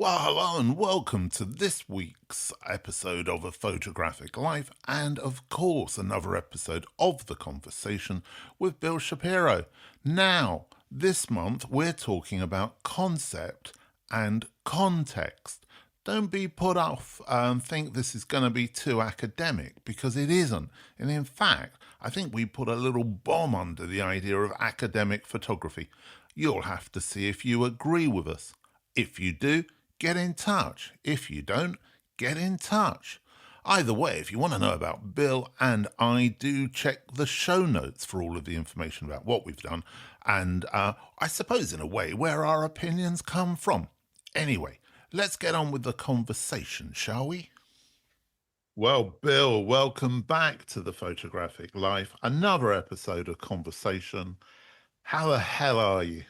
Well, hello and welcome to this week's episode of A Photographic Life, and of course, another episode of The Conversation with Bill Shapiro. Now, this month, we're talking about concept and context. Don't be put off and think this is going to be too academic, because it isn't. And in fact, I think we put a little bomb under the idea of academic photography. You'll have to see if you agree with us. If you do, get in touch. If you don't, get in touch. Either way, if you want to know about Bill and I, do check the show notes for all of the information about what we've done and I suppose in a way where our opinions come from. Anyway, let's get on with the conversation, shall we? Well, Bill, welcome back to The Photographic Life. Another episode of Conversation. How the hell are you?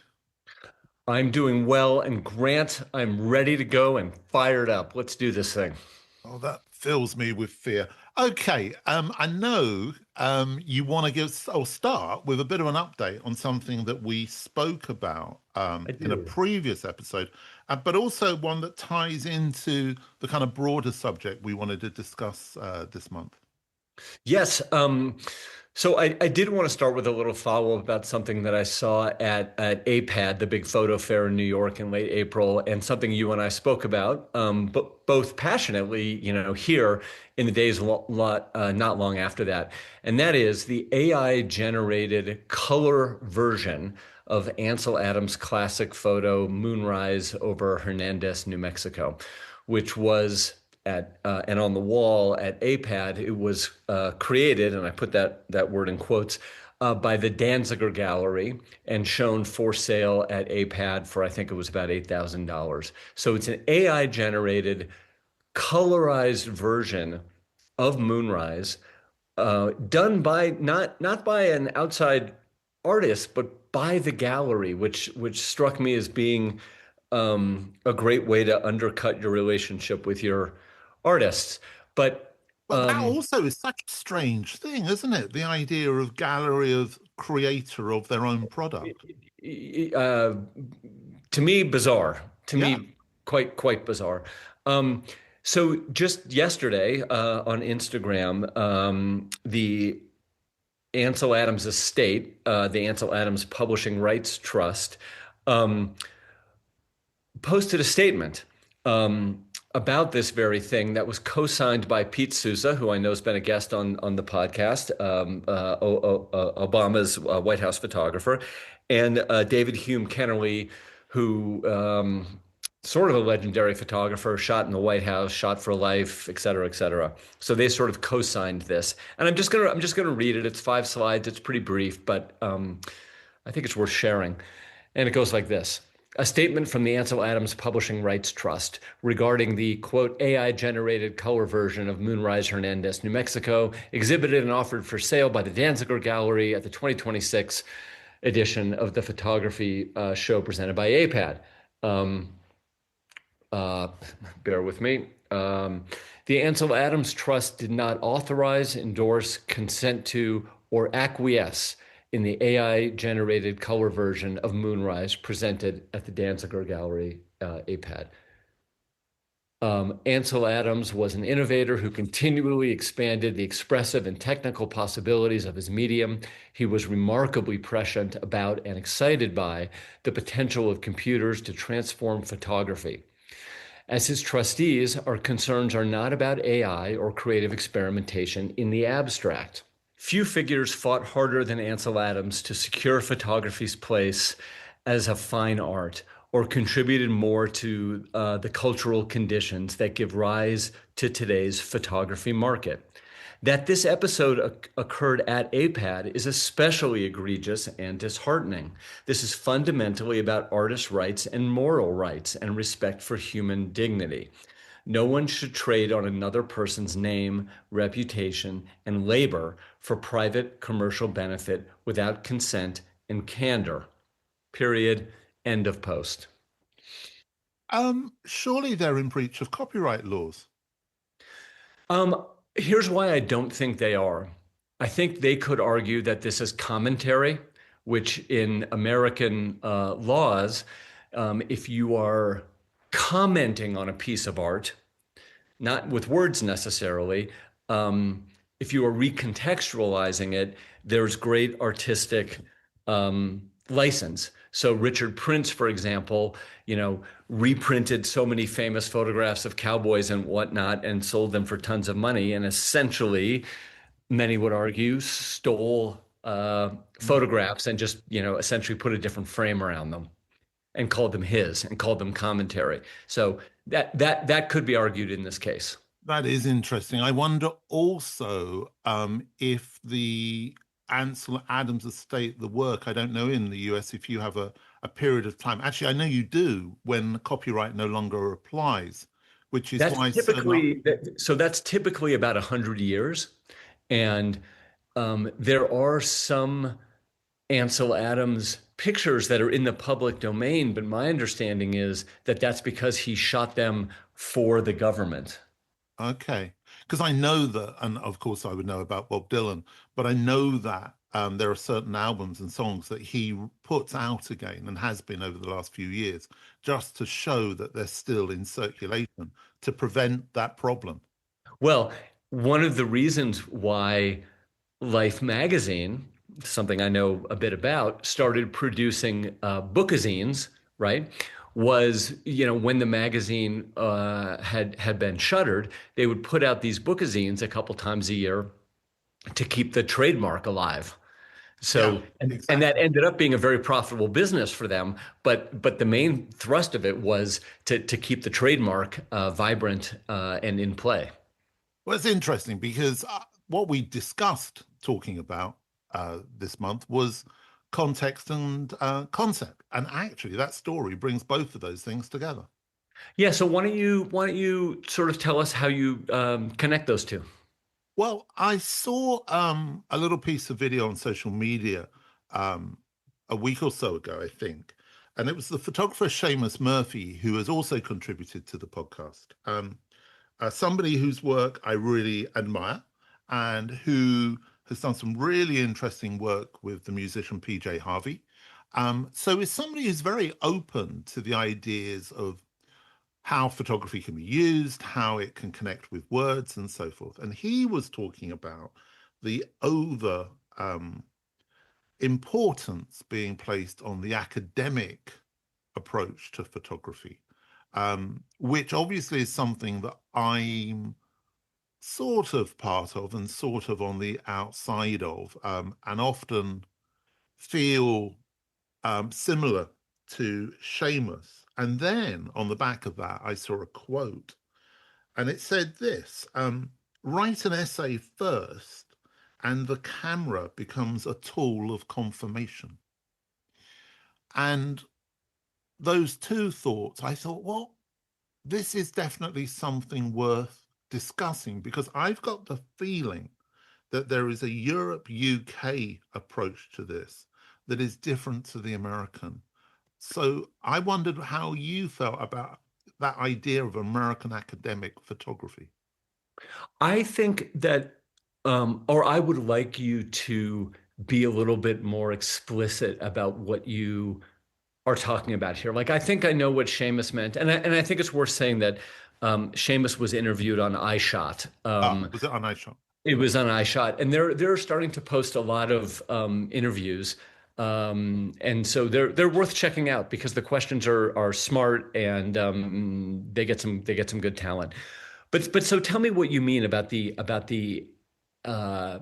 I'm doing well, and Grant, I'm ready to go and fired up. Let's do this thing. Oh, that fills me with fear. Okay, I know you want to start with a bit of an update on something that we spoke about I in a do. previous episode, but also one that ties into the kind of broader subject we wanted to discuss this month. Yes. So I did want to start with a little follow-up about something that I saw at APAD, the big photo fair in New York in late April, and something you and I spoke about, but both passionately, here in the days not long after that. And that is the AI-generated color version of Ansel Adams' classic photo, Moonrise over Hernandez, New Mexico, which was and on the wall at APAD, it was created, and I put that word in quotes, by the Danziger Gallery and shown for sale at APAD for, I think it was about $8,000. So it's an AI generated colorized version of Moonrise, done by not by an outside artist, but by the gallery, which struck me as being a great way to undercut your relationship with your artists. But Well, that also is such a strange thing, isn't it? The idea of gallery of creator of their own product. uh, to me, bizarre. To Yeah. me, quite bizarre. Um, so just yesterday on Instagram, the Ansel Adams estate, the Ansel Adams Publishing Rights Trust, um, posted a statement about this very thing that was co-signed by Pete Souza, who I know has been a guest on the podcast, Obama's White House photographer, and David Hume Kennerly, who sort of a legendary photographer, shot in the White House, shot for life, et cetera, et cetera. So they sort of co-signed this, and I'm just gonna read it. It's 5 slides. It's pretty brief, but I think it's worth sharing. And it goes like this. A statement from the Ansel Adams Publishing Rights Trust regarding the, quote, AI-generated color version of Moonrise Hernandez, New Mexico, exhibited and offered for sale by the Danziger Gallery at the 2026 edition of the photography show presented by APAD. Bear with me. The Ansel Adams Trust did not authorize, endorse, consent to, or acquiesce in the AI-generated color version of Moonrise presented at the Danziger Gallery, APAD. Ansel Adams was an innovator who continually expanded the expressive and technical possibilities of his medium. He was remarkably prescient about and excited by the potential of computers to transform photography. As his trustees, our concerns are not about AI or creative experimentation in the abstract. Few figures fought harder than Ansel Adams to secure photography's place as a fine art, or contributed more to the cultural conditions that give rise to today's photography market. That this episode occurred at APAD is especially egregious and disheartening. This is fundamentally about artists' rights and moral rights and respect for human dignity. No one should trade on another person's name, reputation, and labor for private commercial benefit without consent and candor. Period. End of post. Surely they're in breach of copyright laws. Here's why I don't think they are. I think they could argue that this is commentary, which in American laws, if you are commenting on a piece of art, not with words necessarily. Um, if you are recontextualizing it, there's great artistic license. So Richard Prince, for example, reprinted so many famous photographs of cowboys and whatnot and sold them for tons of money. And essentially, many would argue, stole photographs and just, essentially put a different frame around them and called them his and called them commentary. So that could be argued in this case. That is interesting. I wonder also if the Ansel Adams estate, the work, I don't know in the US if you have a period of time. Actually, I know you do when copyright no longer applies, which is That's why certain. typically so that's typically about 100 years. And there are some Ansel Adams pictures that are in the public domain, but my understanding is that that's because he shot them for the government. Okay. Because I know that, and of course I would know about Bob Dylan, but I know that there are certain albums and songs that he puts out again and has been over the last few years, just to show that they're still in circulation to prevent that problem. Well, one of the reasons why Life magazine, something I know a bit about, started producing bookazines, right? Was, when the magazine had been shuttered, they would put out these bookazines a couple times a year to keep the trademark alive. Yeah, So, and that exactly. ended up being a very profitable business for them. But the main thrust of it was to keep the trademark vibrant and in play. Well, it's interesting because what we discussed talking about this month was context and concept. And actually, that story brings both of those things together. Yeah. So why don't you sort of tell us how you connect those two? Well, I saw a little piece of video on social media um, a week or so ago, I think. And it was the photographer Seamus Murphy, who has also contributed to the podcast. Somebody whose work I really admire and who has done some really interesting work with the musician PJ Harvey. So is somebody who's very open to the ideas of how photography can be used, how it can connect with words, and so forth. And he was talking about the over importance being placed on the academic approach to photography, which obviously is something that I'm sort of part of and sort of on the outside of, and often feel similar to Seamus. And then on the back of that, I saw a quote, and it said this: write an essay first, and the camera becomes a tool of confirmation. And those two thoughts, I thought, well, this is definitely something worth discussing because I've got the feeling that there is a Europe UK approach to this that is different to the American. So I wondered how you felt about that idea of American academic photography. I think that, or I would like you to be a little bit more explicit about what you are talking about here. Like, I think I know what Seamus meant, and I think it's worth saying that Seamus was interviewed on iShot. Was it on iShot? It was on iShot, and they're starting to post a lot of interviews, and so they're worth checking out because the questions are smart and they get some good talent. But so tell me what you mean about the uh,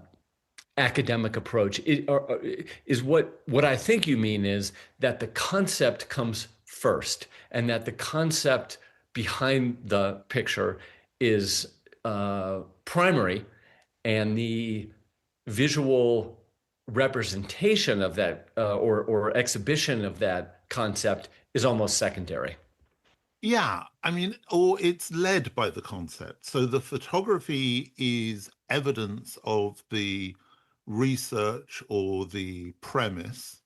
academic approach. Is what I think you mean is that the concept comes first, and that the concept behind the picture is primary, and the visual representation of that or exhibition of that concept is almost secondary. Yeah, I mean, or it's led by the concept. So the photography is evidence of the research or the premise,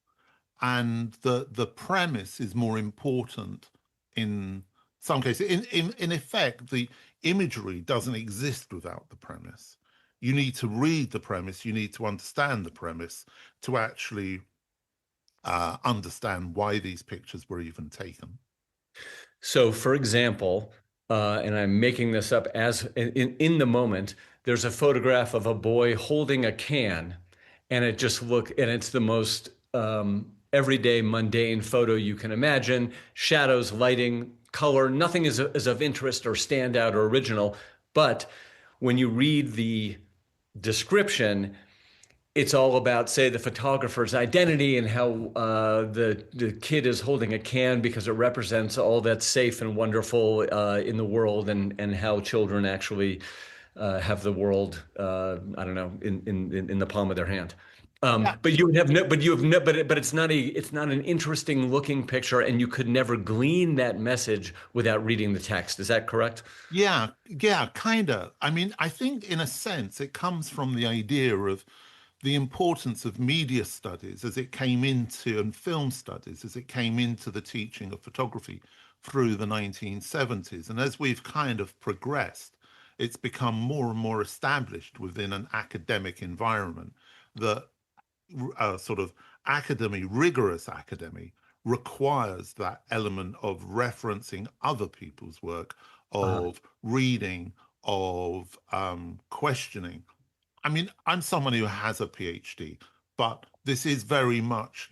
and the premise is more important in some cases. In effect, the imagery doesn't exist without the premise. You need to read the premise, you need to understand the premise to actually understand why these pictures were even taken. So, for example, and I'm making this up as in the moment, there's a photograph of a boy holding a can, and it's the most everyday, mundane photo you can imagine. Shadows, lighting, color, nothing is of interest or standout or original. But when you read the description, it's all about, say, the photographer's identity and how the kid is holding a can because it represents all that's safe and wonderful in the world, and how children actually have the world, I don't know, in the palm of their hand. Yeah, But you have no, but you have no, but it's not an interesting looking picture, and you could never glean that message without reading the text. Is that correct? yeah, kind of. I mean, I think in a sense it comes from the idea of the importance of media studies as it came into, and film studies as it came into the teaching of photography through the 1970s. And as we've kind of progressed, it's become more and more established within an academic environment that sort of academy, rigorous academy, requires that element of referencing other people's work, Uh-huh. of reading, of questioning. I mean, I'm someone who has a PhD, but this is very much,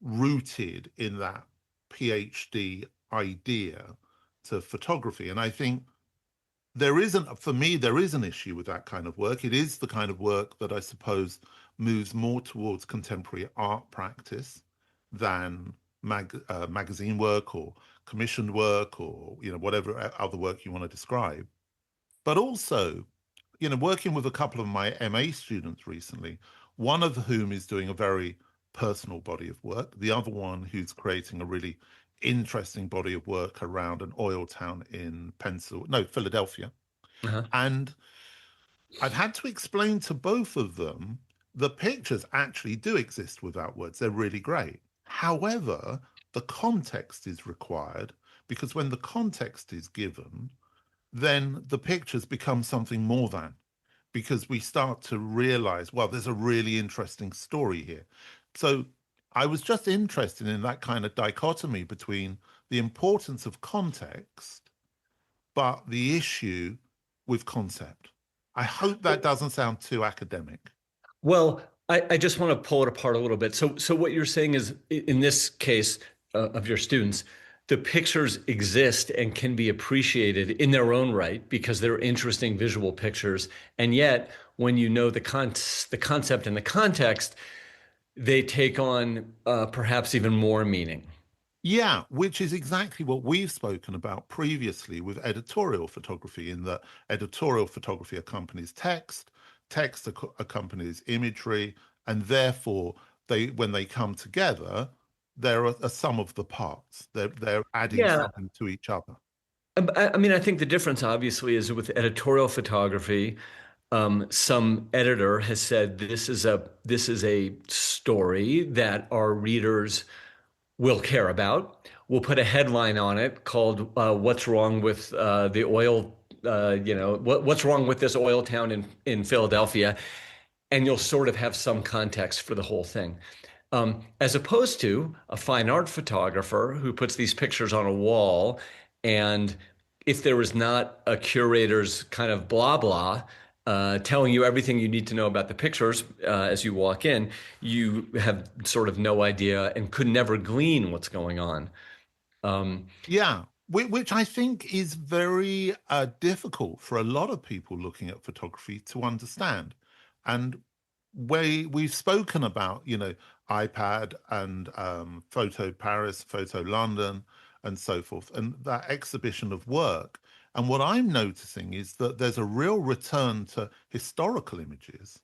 rooted in that PhD idea to photography. And I think for me, there is an issue with that kind of work. It is the kind of work that I suppose moves more towards contemporary art practice than magazine work or commissioned work or, whatever other work you want to describe. But also, working with a couple of my MA students recently, one of whom is doing a very personal body of work, the other one who's creating a really interesting body of work around an oil town in Philadelphia. Uh-huh. And I've had to explain to both of them the pictures actually do exist without words. They're really great. However, the context is required because when the context is given, then the pictures become something more than, because we start to realize, well, there's a really interesting story here. So I was just interested in that kind of dichotomy between the importance of context, but the issue with concept. I hope that doesn't sound too academic. Well, I just want to pull it apart a little bit. So what you're saying is, in this case of your students, the pictures exist and can be appreciated in their own right because they're interesting visual pictures. And yet, when you know the concept and the context, they take on perhaps even more meaning. Yeah, which is exactly what we've spoken about previously with editorial photography, in that editorial photography accompanies text, text accompanies imagery, and therefore when they come together, they're a sum of the parts. They're adding Yeah, something to each other. I mean, I think the difference obviously is with editorial photography. Some editor has said this is a story that our readers will care about. We'll put a headline on it called "What's wrong with the oil?" What's wrong with this oil town in Philadelphia, and you'll sort of have some context for the whole thing. As opposed to a fine art photographer who puts these pictures on a wall, and if there is not a curator's kind of blah blah telling you everything you need to know about the pictures as you walk in, you have sort of no idea and could never glean what's going on. Um, Yeah, which I think is very difficult for a lot of people looking at photography to understand. And we've spoken about, iPad and Photo Paris, Photo London, and so forth, and that exhibition of work. And what I'm noticing is that there's a real return to historical images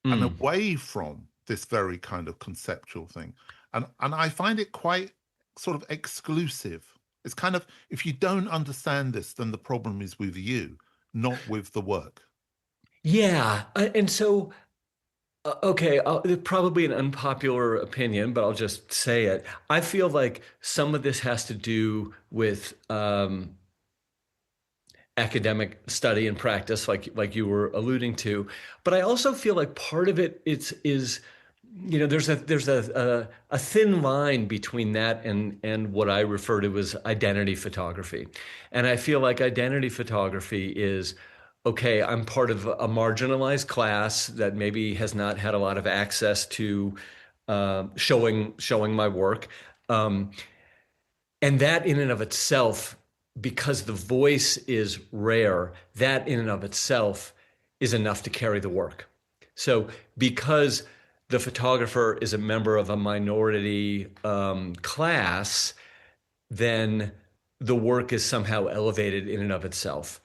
and mm. away from this very kind of conceptual thing. And I find it quite sort of exclusive. It's kind of, if you don't understand this, then the problem is with you, not with the work. Yeah, and so okay, probably an unpopular opinion, but I'll just say it. I feel like some of this has to do with academic study and practice, like you were alluding to. But I also feel like part of it is there's a thin line between that and what I refer to as identity photography. And I feel like identity photography is, okay, I'm part of a marginalized class that maybe has not had a lot of access to showing my work. Um, and that in and of itself, because the voice is rare, that in and of itself is enough to carry the work. So because the photographer is a member of a minority class, then the work is somehow elevated in and of itself.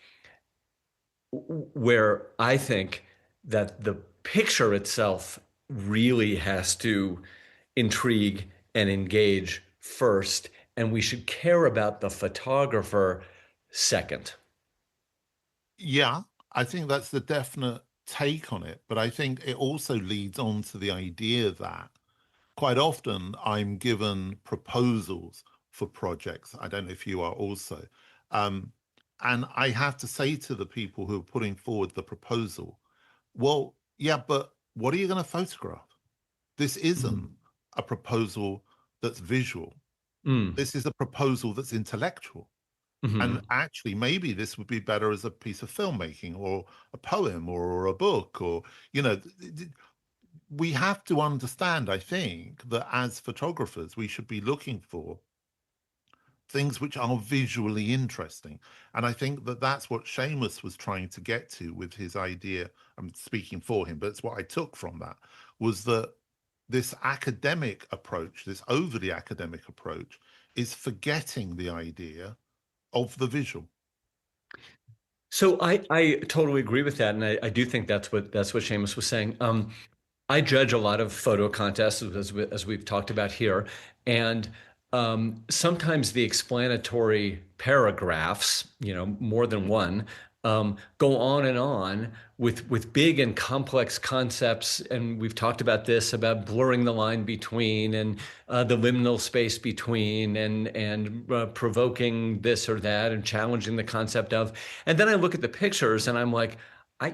Where I think that the picture itself really has to intrigue and engage first, and we should care about the photographer second. Yeah, I think that's the definite take on it. But I think it also leads on to the idea that quite often I'm given proposals for projects. I don't know if you are also. Um, and I have to say to the people who are putting forward the proposal, well, yeah, but what are you going to photograph? This isn't Mm. a proposal that's visual. Mm. This is a proposal that's intellectual. And Mhm. actually, maybe this would be better as a piece of filmmaking or a poem or a book or, you know, we have to understand, I think, that as photographers, we should be looking for things which are visually interesting. And I think that that's what Seamus was trying to get to with his idea. I'm speaking for him, but it's what I took from that was that this academic approach, this overly academic approach, is forgetting the idea of the visual. So I totally agree with that, and I do think that's what Seamus was saying. I judge a lot of photo contests, as we've talked about here, and sometimes the explanatory paragraphs, more than one, go on and on with big and complex concepts. And we've talked about this, about blurring the line between and the liminal space between and provoking this or that and challenging the concept of. And then I look at the pictures and I'm like,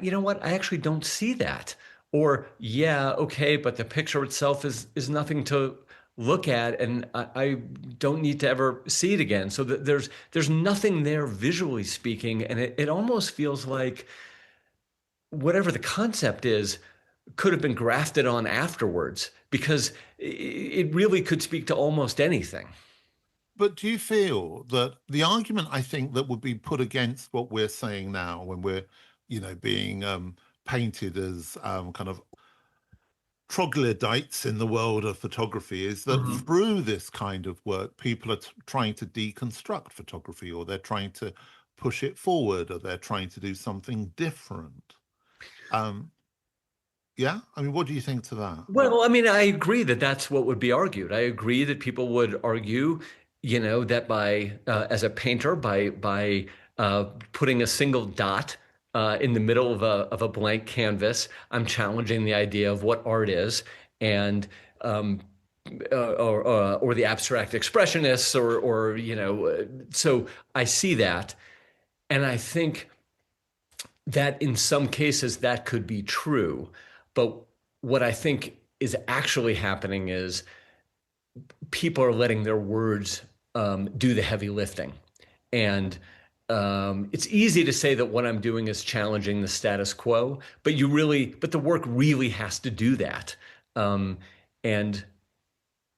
you know what? I actually don't see that. Or, yeah, okay, but the picture itself is nothing to look at, and I don't need to ever see it again. So there's nothing there visually speaking, and it almost feels like whatever the concept is could have been grafted on afterwards because it really could speak to almost anything. But do you feel that the argument I think that would be put against what we're saying now when we're, being painted as kind of troglodytes in the world of photography is that Mhm. through this kind of work, people are trying to deconstruct photography or they're trying to push it forward or they're trying to do something different. Um, yeah, I mean, what do you think to that? Well, I mean, I agree that that's what would be argued. I agree that people would argue, that as a painter, putting a single dot in the middle of a blank canvas, I'm challenging the idea of what art is, and or the abstract expressionists, so I see that, and I think that in some cases that could be true. But what I think is actually happening is people are letting their words do the heavy lifting. And it's easy to say that what I'm doing is challenging the status quo, but the work really has to do that. And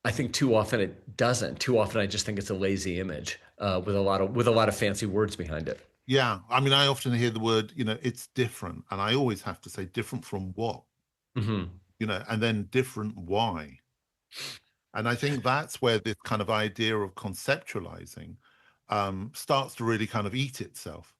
I think too often it doesn't. Too often I just think it's a lazy image with a lot of fancy words behind it. Yeah, I mean, I often hear the word, it's different. And I always have to say, different from what? Hmm. And then different why? And I think that's where this kind of idea of conceptualizing starts to really kind of eat itself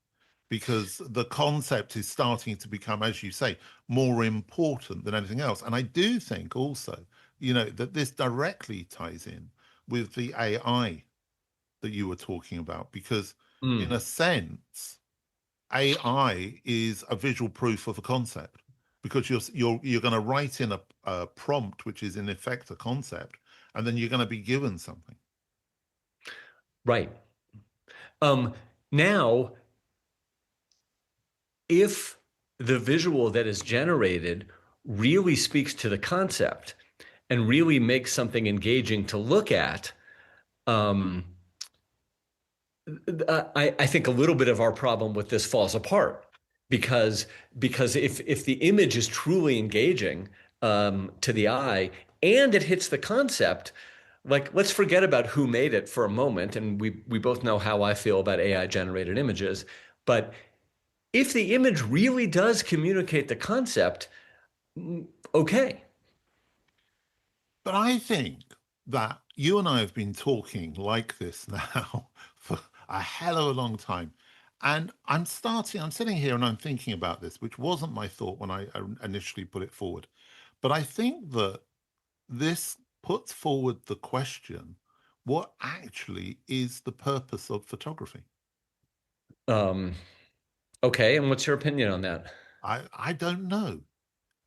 because the concept is starting to become, as you say, more important than anything else. And I do think also, that this directly ties in with the AI that you were talking about, because in Mm. a sense, AI is a visual proof of a concept because you're going to write in a prompt which is in effect a concept, and then you're going to be given something. Right. Um, Now, if the visual that is generated really speaks to the concept, and really make something engaging to look at, um, I think a little bit of our problem with this falls apart because if the image is truly engaging to the eye and it hits the concept, like let's forget about who made it for a moment, and we both know how I feel about AI generated images, but if the image really does communicate the concept, okay. But I think that you and I have been talking like this now for a hell of a long time. And I'm sitting here and I'm thinking about this, which wasn't my thought when I initially put it forward. But I think that this puts forward the question, what actually is the purpose of photography? Um, okay, and what's your opinion on that? I don't know.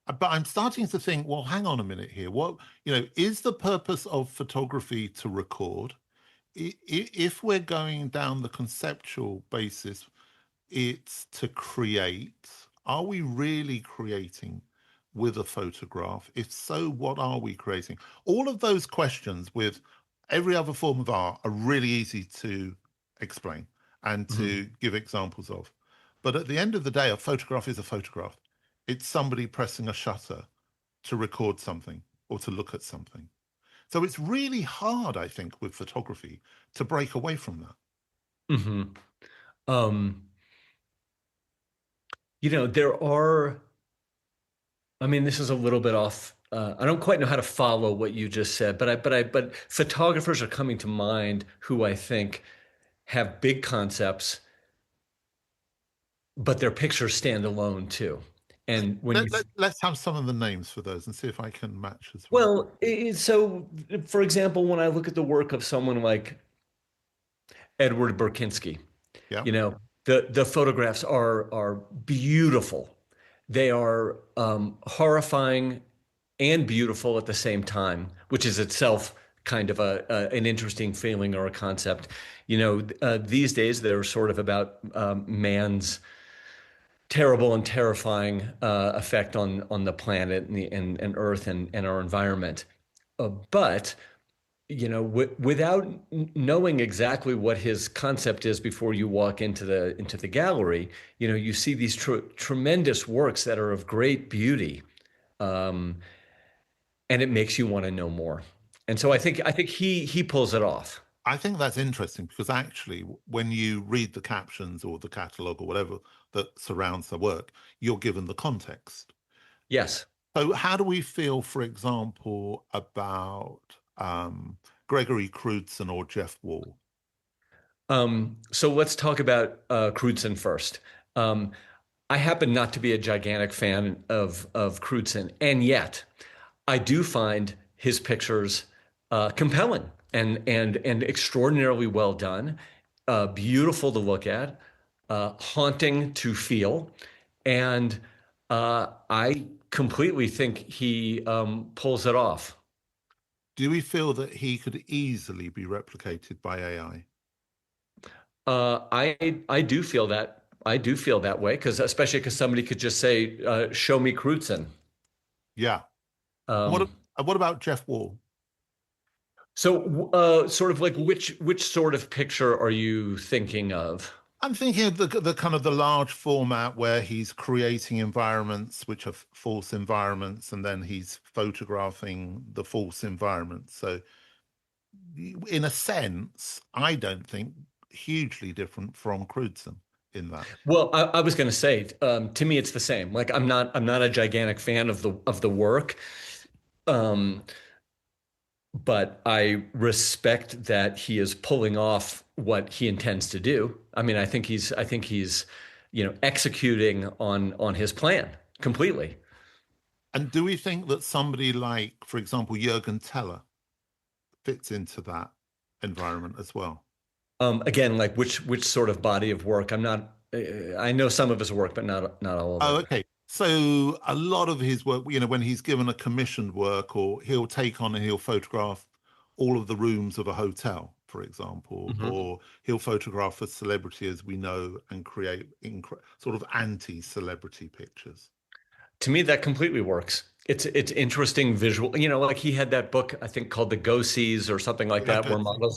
But I'm starting to think, well, hang on a minute here. What, is the purpose of photography to record? If we're going down the conceptual basis, it's to create. Are we really creating with a photograph? If so, what are we creating? All of those questions with every other form of art are really easy to explain and Mhm. to give examples of. But at the end of the day, a photograph is a photograph. It's somebody pressing a shutter to record something or to look at something. So it's really hard, I think, with photography to break away from that. Mhm. Um, there are, I mean, this is a little bit off. I don't quite know how to follow what you just said, but photographers are coming to mind who I think have big concepts, but their pictures stand alone too. And when you, Let's have some of the names for those and see if I can match as well. well, so for example, when I look at the work of someone like Edward Burkinski, Yeah. the photographs are beautiful. They are horrifying and beautiful at the same time, which is itself kind of an interesting feeling or a concept. These days they're sort of about man's terrible and terrifying effect on the planet and Earth and our environment. But without knowing exactly what his concept is before you walk into the gallery, you see these tremendous works that are of great beauty, um, and it makes you want to know more. And so I think he pulls it off. I think that's interesting because actually, when you read the captions or the catalogue or whatever that surrounds the work, you're given the context. Yes. So, how do we feel, for example, about Gregory Crewdson or Jeff Wall? So let's talk about Crewdson first. Um, I happen not to be a gigantic fan of Crewdson, and yet I do find his pictures compelling and extraordinarily well done, beautiful to look at, haunting to feel, and I completely think he pulls it off. Do we feel that he could easily be replicated by AI? I do feel that way because especially because somebody could just say, "Show me Crutzen." Yeah. And Um, what about Jeff Wall? so, sort of like which sort of picture are you thinking of? I'm thinking of the kind of the large format where he's creating environments which are false environments, and then he's photographing the false environments. So, in a sense, I don't think hugely different from Crewdson in that. Well, I was going to say, to me, it's the same. Like, I'm not a gigantic fan of the work, um, but I respect that he is pulling off what he intends to do. I mean, I think he's executing on his plan completely. And do we think that somebody like, for example, Jürgen Teller fits into that environment as well? Again, like which sort of body of work? I know some of his work, but not all of Oh, it. okay. So a lot of his work, when he's given a commissioned work, or he'll take on and he'll photograph all of the rooms of a hotel, for example, Mhm. or he'll photograph a celebrity as we know and create sort of anti-celebrity pictures. To me, that completely works. It's interesting visual. You know, like he had that book, I think called The Go-Sees or something like Yeah, that, where good.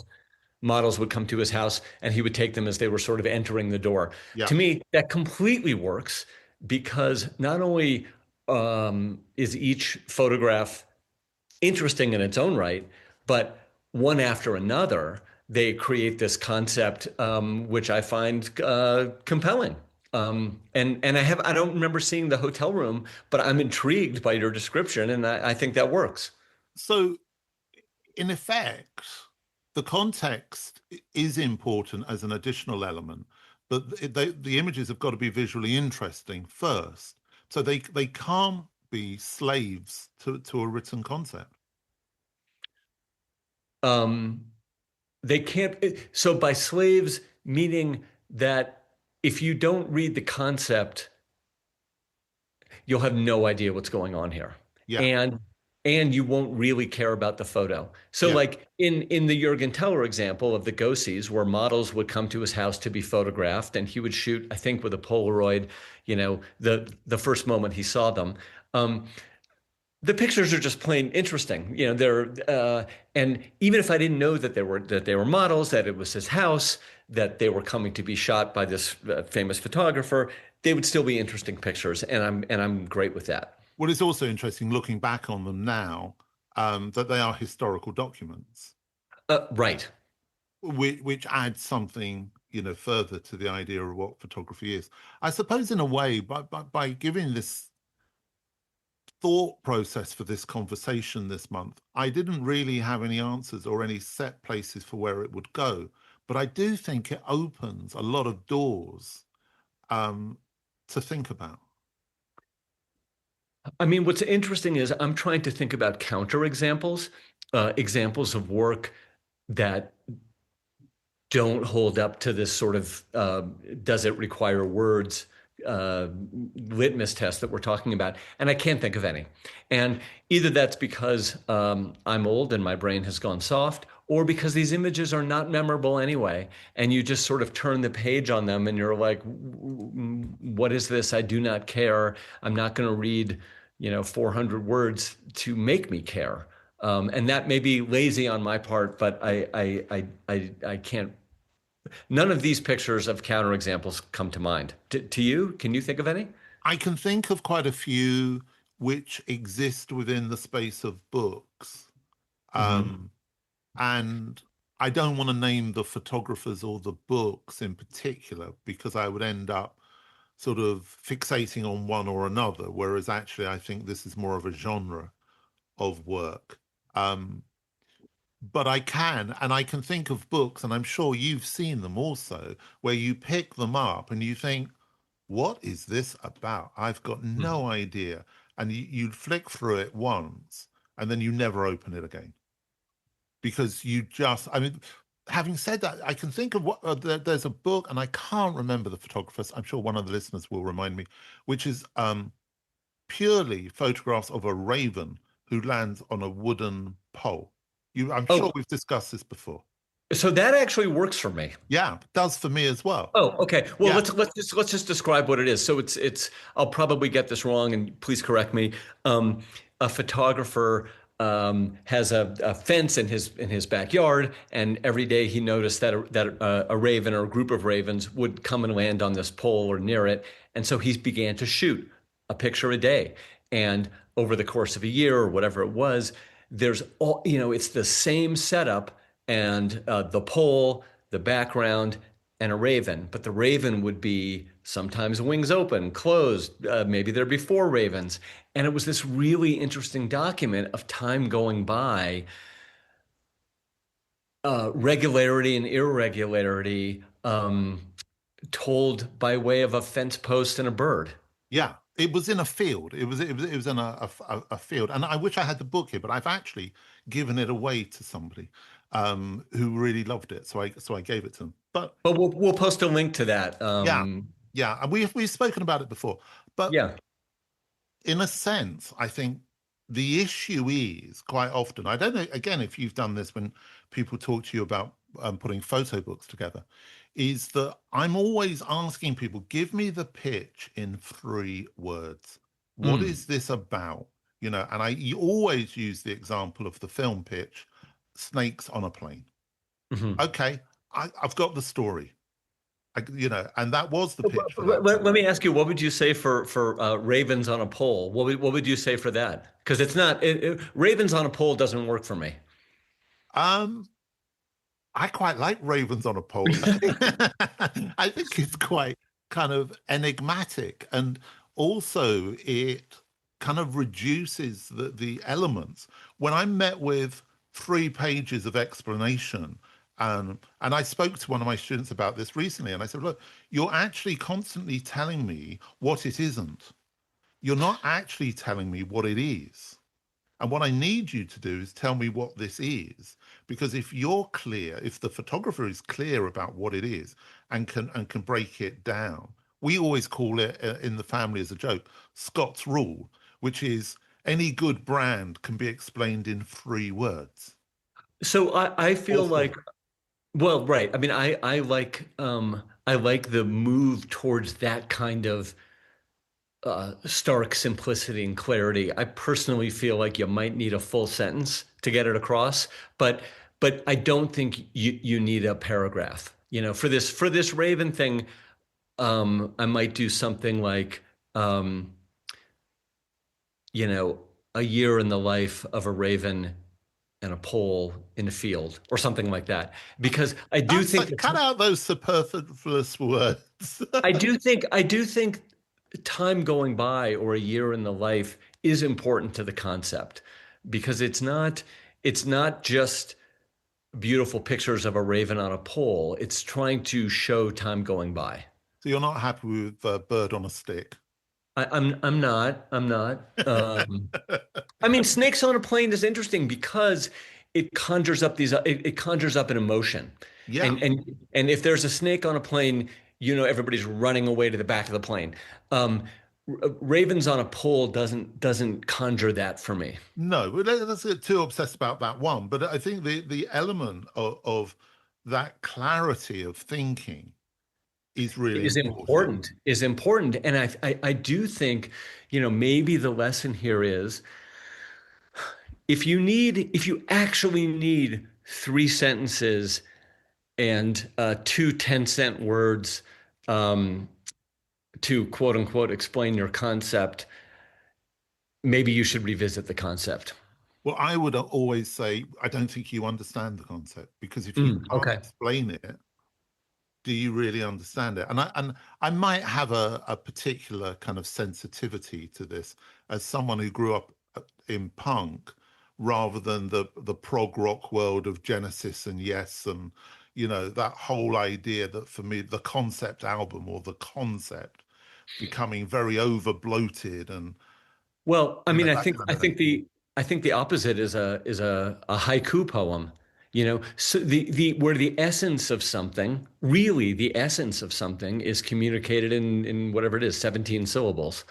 models would come to his house and he would take them as they were sort of entering the door. Yeah. To me, that completely works because not only is each photograph interesting in its own right, but one after another, they create this concept, which I find compelling. And I don't remember seeing the hotel room, but I'm intrigued by your description, and I think that works. So, in effect, the context is important as an additional element, but the images have got to be visually interesting first. So they can't be slaves to a written concept. Um, they can't. So by slaves, meaning that if you don't read the concept, you'll have no idea what's going on here. Yeah, And you won't really care about the photo. So yeah, like in the Jürgen Teller example of the Go-Sees, where models would come to his house to be photographed and he would shoot, I think with a Polaroid, you know, the first moment he saw them. Um, the pictures are just plain interesting. You know, and even if I didn't know that they were models, that it was his house, that they were coming to be shot by this famous photographer, they would still be interesting pictures, and I'm great with that. well, it's also interesting looking back on them now, that they are historical documents, Right. which adds something, further to the idea of what photography is. I suppose, in a way, by giving this thought process for this conversation this month, I didn't really have any answers or any set places for where it would go. But I do think it opens a lot of doors, um, to think about. I mean, what's interesting is I'm trying to think about counter examples, examples of work that don't hold up to this sort of does it require words uh, litmus test that we're talking about. And I can't think of any. And either that's because I'm old and my brain has gone soft, or because these images are not memorable anyway. And you just sort of turn the page on them and you're like, what is this? I do not care. I'm not going to read, 400 words to make me care. And that may be lazy on my part, but I can't. None of these pictures of counterexamples come to mind. To you, can you think of any? I can think of quite a few which exist within the space of books. Hmm. Um, and I don't want to name the photographers or the books in particular because I would end up sort of fixating on one or another, whereas actually I think this is more of a genre of work. Um, but and I can think of books, and I'm sure you've seen them also, where you pick them up and you think, what is this about? I've got no idea. And you flick through it once and then you never open it again because I mean, having said that, I can think of there's a book, and I can't remember the photographers. I'm sure one of the listeners will remind me, which is purely photographs of a raven who lands on a wooden pole. I'm sure Oh, we've discussed this before. so that actually works for me. Yeah, it does for me as well. Oh, okay. Well, Yeah. let's just describe what it is. So it's I'll probably get this wrong, and please correct me. A photographer has a fence in his backyard, and every day he noticed that a raven or a group of ravens would come and land on this pole or near it, and so he began to shoot a picture a day. And over the course of a year or whatever it was, there's all it's the same setup and the pole, the background and a raven, but the raven would be sometimes wings open, closed, maybe there'd be four ravens. And it was this really interesting document of time going by, regularity and irregularity, told by way of a fence post and a bird. Yeah, it was in a field. It was in a field, and I wish I had the book here, but I've actually given it away to somebody who really loved it, so I gave it to them. But But we'll post a link to that. yeah, yeah, and we've spoken about it before. But Yeah. in a sense, I think the issue is quite often. I don't know again if you've done this when people talk to you about putting photo books together. Is that I'm always asking people, give me the pitch in 3 words. What Mm. is this about? and you always use the example of the film pitch, snakes on a plane. Mhm. Okay, I've got the story. And that was the pitch for that Let film. me ask you, what would you say for ravens on a pole? What would you say for that? Because it's not ravens on a pole doesn't work for me. Um, I quite like Ravens on a Pole. I think it's quite kind of enigmatic, and also it kind of reduces the elements. When I'm met with 3 pages of explanation, and I spoke to one of my students about this recently, and I said, look, you're actually constantly telling me what it isn't. You're not actually telling me what it is. And what I need you to do is tell me what this is, because if you're clear, if the photographer is clear about what it is and can break it down, we always call it in the family as a joke, Scott's rule, which is any good brand can be explained in 3 words So I or feel like, four. well, right. I mean, I like the move towards that kind of stark simplicity and clarity. I personally feel like you might need a full sentence to get it across, but I don't think you need a paragraph. For this Raven thing, I might do something like, um, you know, a year in the life of a raven and a pole in a field, or something like that, because I do That's think like, cut out those superfluous words. I do think time going by or a year in the life is important to the concept because it's not just beautiful pictures of a raven on a pole. It's trying to show time going by. So you're not happy with Bird on a Stick? I'm not. I mean, snakes on a plane is interesting because it conjures up an emotion, Yeah. and if there's a snake on a plane, everybody's running away to the back of the plane. Um, Ravens on a pole doesn't conjure that for me. No, let's get too obsessed about that one. But I think the element of that clarity of thinking is really important. Is important, and I do think maybe the lesson here is if you actually need 3 sentences and two 10-cent words um, to quote unquote explain your concept, maybe you should revisit the concept. Well, I would always say, I don't think you understand the concept, because if you can't Okay. explain it, do you really understand it? And I might have a particular kind of sensitivity to this as someone who grew up in punk rather than the prog rock world of Genesis and Yes, and that whole idea that for me the concept album or the concept becoming very over bloated and Well, I mean, that kind of thing. I think the opposite is a haiku poem. So the where the essence of something, really the essence of something, is communicated in whatever it is, 17 syllables.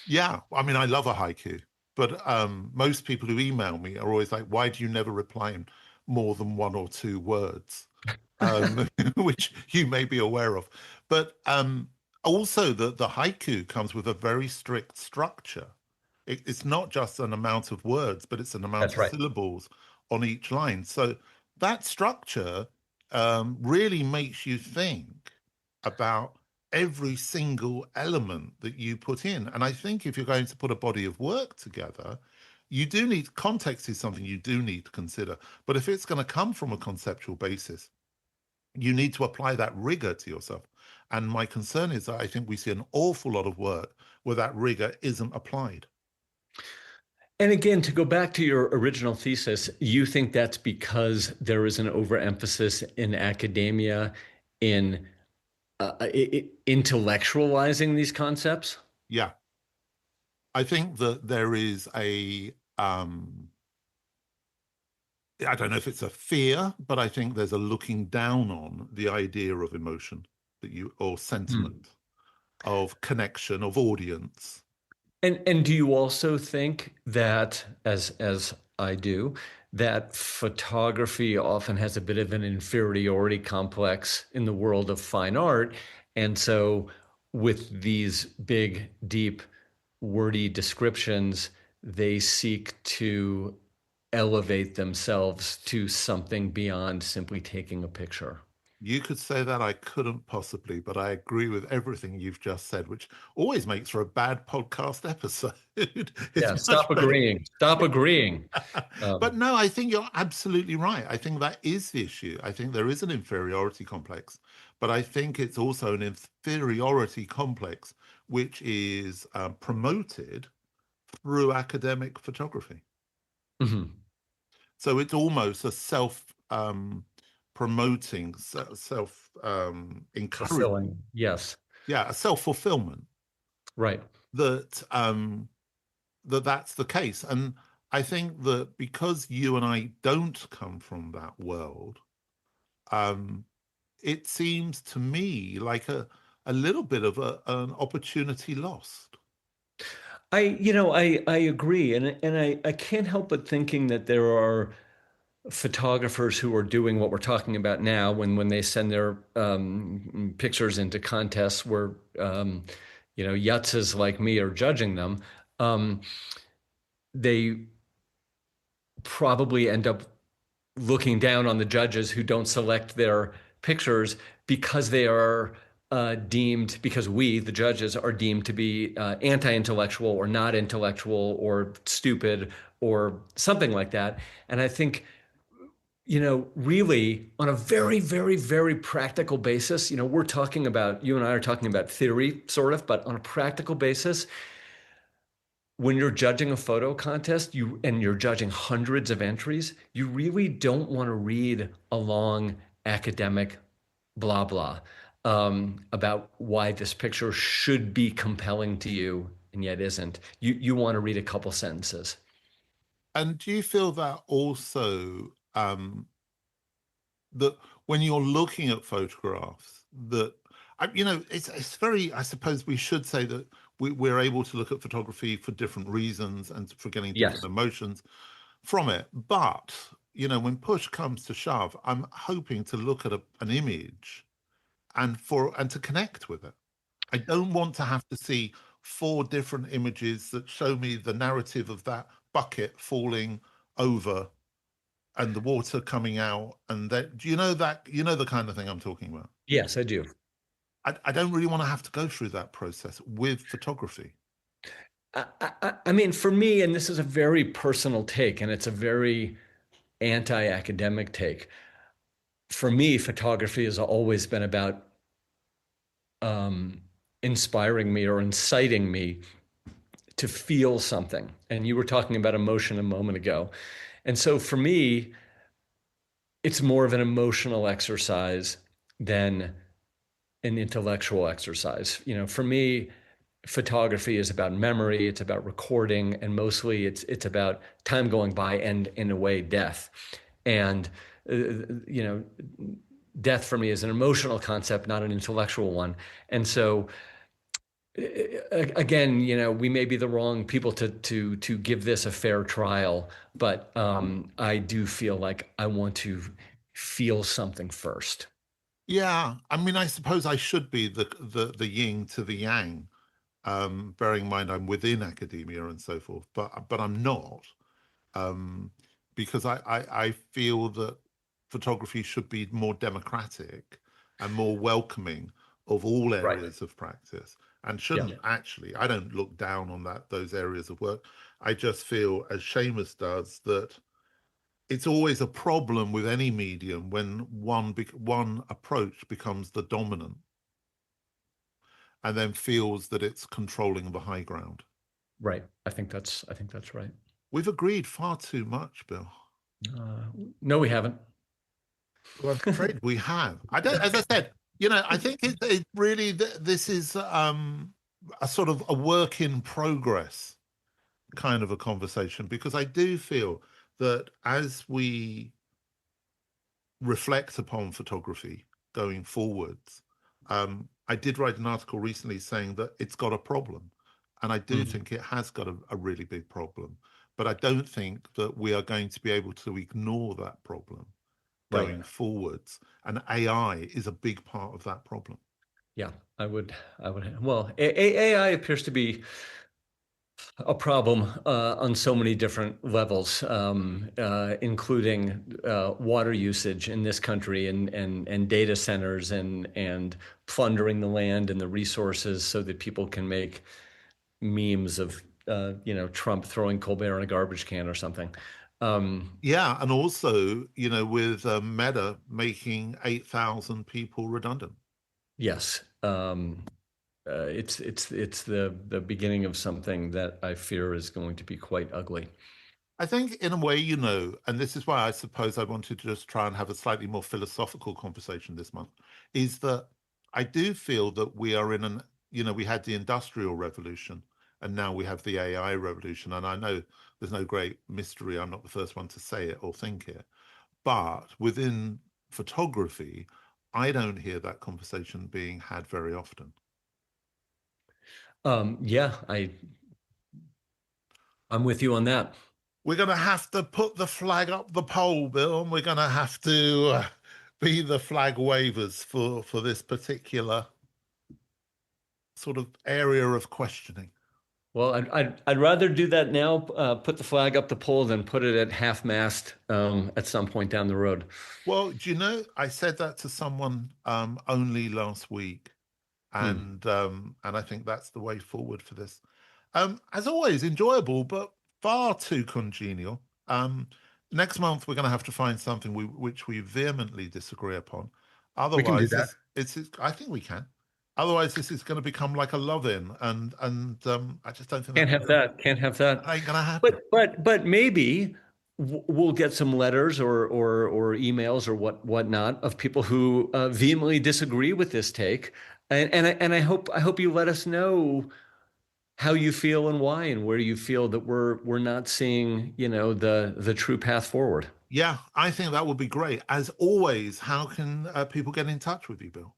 Yeah, I mean, I love a haiku, but most people who email me are always like, "Why do you never reply in more than 1 or 2 words?" Which you may be aware of. But also, the haiku comes with a very strict structure. It's not just an amount of words, but it's an amount That's of right. syllables on each line. So that structure really makes you think about every single element that you put in. And I think if you're going to put a body of work together, you do need context is something you do need to consider. But if it's going to come from a conceptual basis, you need to apply that rigor to yourself. And my concern is that I think we see an awful lot of work where that rigor isn't applied. And again, to go back to your original thesis, you think that's because there is an overemphasis in academia in intellectualizing these concepts? Yeah. I think that there is I don't know if it's a fear, but I think there's a looking down on the idea of emotion or Hmm. sentiment, of connection, of audience. And do you also think that, as I do, that photography often has a bit of an inferiority complex in the world of fine art, and so with these big, deep, wordy descriptions, they seek to elevate themselves to something beyond simply taking a picture. You could say that, I couldn't possibly, but I agree with everything you've just said, which always makes for a bad podcast episode. It's Yeah, much stop better. agreeing. Stop agreeing. But Um, no, I think you're absolutely right. I think that is the issue. I think there is an inferiority complex, but I think it's also an inferiority complex which is promoted through academic photography. mhm. So it's almost a self promoting, self encouraging, Fulfilling. Yes. yeah, a self fulfillment Right. that that's the case. And I think that because you and I don't come from that world, um, it seems to me like a little bit of an opportunity lost. I agree, and I can't help but thinking that there are photographers who are doing what we're talking about now when they send their pictures into contests where yutzes like me are judging them. Um, they probably end up looking down on the judges who don't select their pictures because they are deemed, because we, the judges, are deemed to be anti-intellectual or not intellectual or stupid or something like that. And I think, really on a very, very, very practical basis, we're talking about, you and I are talking about theory, sort of, but on a practical basis, when you're judging a photo contest, you're judging hundreds of entries, you really don't want to read a long academic blah blah about why this picture should be compelling to you and yet isn't. You want to read a couple sentences. And do you feel that also that when you're looking at photographs that it's very, I suppose we should say that we're able to look at photography for different reasons and for getting different Yes. emotions from it, but when push comes to shove, I'm hoping to look at an image and to connect with it. I don't want to have to see four different images that show me the narrative of that bucket falling over and the water coming out, and that, do you know that, the kind of thing I'm talking about? Yes, I do. I don't really want to have to go through that process with photography. I mean, for me, and this is a very personal take, and it's a very anti-academic take. For me, photography has always been about um, inspiring me or inciting me to feel something. And you were talking about emotion a moment ago. And so for me, it's more of an emotional exercise than an intellectual exercise. For me, photography is about memory, it's about recording, and mostly it's about time going by and, in a way, death. And you know, death for me is an emotional concept, not an intellectual one. And so again, we may be the wrong people to give this a fair trial, but I do feel like I want to feel something first. Yeah, I mean, I suppose I should be the yin to the yang, bearing in mind I'm within academia and so forth, but I'm not, um, because I feel that photography should be more democratic and more welcoming of all Right. areas of practice, and Yeah. shouldn't actually. I don't look down on those areas of work. I just feel, as Seamus does, that it's always a problem with any medium when one approach becomes the dominant and then feels that it's controlling the high ground. Right. I think that's right. We've agreed far too much, Bill. Uh, no, we haven't. Well, I'm afraid we have. I don't, as I said, I think it really, this is a sort of a work in progress kind of a conversation, because I do feel that as we reflect upon photography going forwards, I did write an article recently saying that it's got a problem. And I do Mhm. think it has got a really big problem. But I don't think that we are going to be able to ignore that problem Right. going forwards. And AI is a big part of that problem. Yeah, I would. Well, AI appears to be A problem on so many different levels, including water usage in this country and data centers and plundering the land and the resources so that people can make memes of Trump throwing Colbert in a garbage can or something. Yeah, and also, with Meta making 8,000 people redundant. Yes, it's the beginning of something that I fear is going to be quite ugly. I think in a way, and this is why I suppose I wanted to just try and have a slightly more philosophical conversation this month, is that I do feel that we are in we had the Industrial Revolution and now we have the AI revolution. And I know there's no great mystery. I'm not the first one to say it or think it. But within photography, I don't hear that conversation being had very often. Yeah, I'm with you on that. We're going to have to put the flag up the pole, Bill, and we're going to have to be the flag wavers for this particular sort of area of questioning. Well, I'd rather do that now, put the flag up the pole than put it at half mast at some point down the road. Well, do you know, I said that to someone only last week, Hmm. and I think that's the way forward for this. As always, enjoyable, but far too congenial. Next month, we're going to have to find something which we vehemently disagree upon. We can do Otherwise, that. I think we can. Otherwise, this is going to become like a love-in, and I just don't think Can't have that. Can't have that. that ain't going to happen. But maybe we'll get some letters or emails or whatnot of people who vehemently disagree with this take, and I hope you let us know how you feel and why and where you feel that we're not seeing the true path forward. Yeah, I think that would be great. As always, how can people get in touch with you, Bill?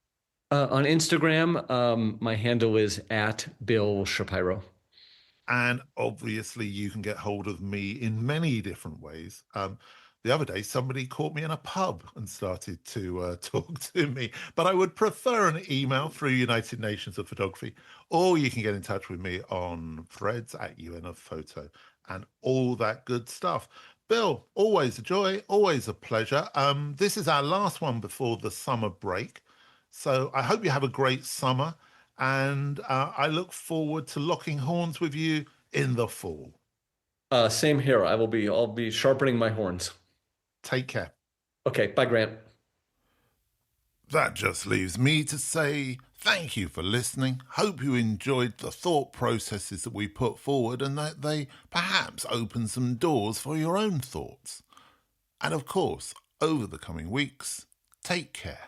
On Instagram, my handle is at Bill Shapiro. And obviously, you can get hold of me in many different ways. The other day, somebody caught me in a pub and started to talk to me, but I would prefer an email through United Nations of Photography, or you can get in touch with me on threads at UN of Photo and all that good stuff. Bill, always a joy, always a pleasure. This is our last one before the summer break. So I hope you have a great summer. And I look forward to locking horns with you in the fall. Same here. I'll be sharpening my horns. Take care. Okay, bye, Grant. That just leaves me to say thank you for listening. Hope you enjoyed the thought processes that we put forward and that they perhaps open some doors for your own thoughts. And of course, over the coming weeks, take care.